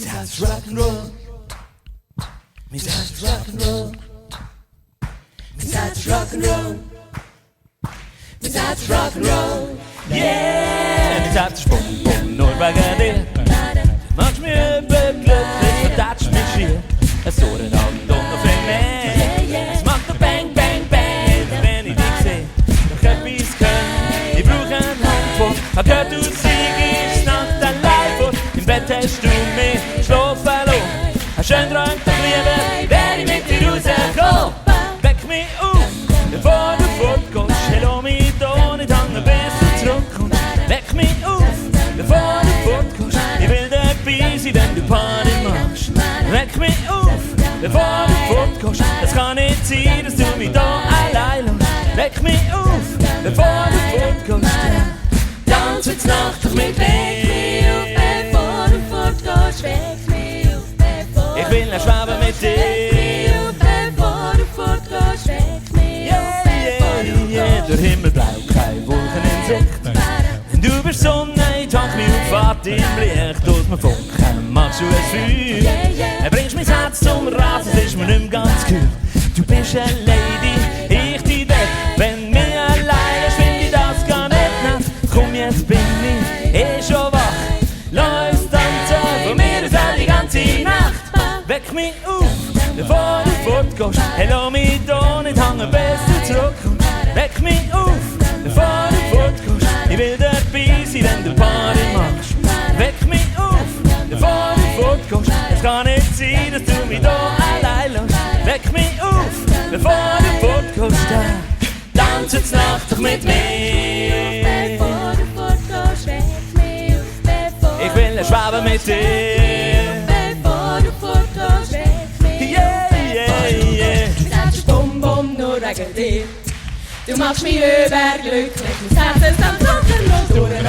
That's rock'n'roll. That's rock'n'roll. That's rock'n'roll. That's rock'n'roll. Yeah! That's bum bum, nur wegen dir. Machst mich überglücklich, vertatsch mich schier. Es sohren Augen noch viel mehr. Es macht noch bang, bang, bang, wenn ich dich seh. Doch etwas können, ich brauch einen Handvoll. Hab gehört, du siegst Nacht allein vor. Im Bett hast du mich schlafen lassen. Hast schön träumt, doch lieber wär ich mit dir rausgekommen. Weck mich auf, bevor du fortgehst. Lass mich da nicht hängen, bis du zurückkommst. Weck mich auf, bevor du fortgehst. Ich will dabei sein, wenn du Party machst. Weck mich auf, bevor du fortgehst. Es kann nicht sein, dass du mich da allein lässt. Weck mich auf, bevor du fortgehst. Tanz jetzt Nacht doch mit mir. Bevor du fortgehst. Weck mich auf, bevor Ich will schweben mit dir. Bevor du fortgehst. Weck mich auf, bevor du gehst. Der Himmel bleibt kein Wolken in Sicht. Wenn du bist Sonne, tank mich auf, wart im Licht. Aus mir Funken machst du ein Feuer. Bringst mein Herz zum Rasen, es ist mir nicht mehr ganz kühl. Du bist eine Lady, ich die weg. Wenn mir alleine ist, find ich das gar nicht nett. Komm, jetzt bin ich schon wach. Lass uns tanzen, von mir aus die ganze Nacht. Weck mich auf, bevor du fortgehst. Hey, lass mich da nicht hängen, bis du zurückkommst. Weck mich auf, bevor du fortgehst. Ich will dabei sein, wenn du Party machst. Weck mich auf, bevor du fortgehst. Es kann nicht sein, dass du mich da allein lässt. Weck mich auf, bevor du fortgehst. Tanz jetzt Nacht doch mit mir. Bevor du fortgehst. Weck mich auf, bevor Ich will schweben mit dir. Bevor du fortgehst. Weck mich auf, Yeah. Das ist bum bum nur wegen dir. Du machst mich überglücklich, mein Herz ist am Tanzen los. Durch den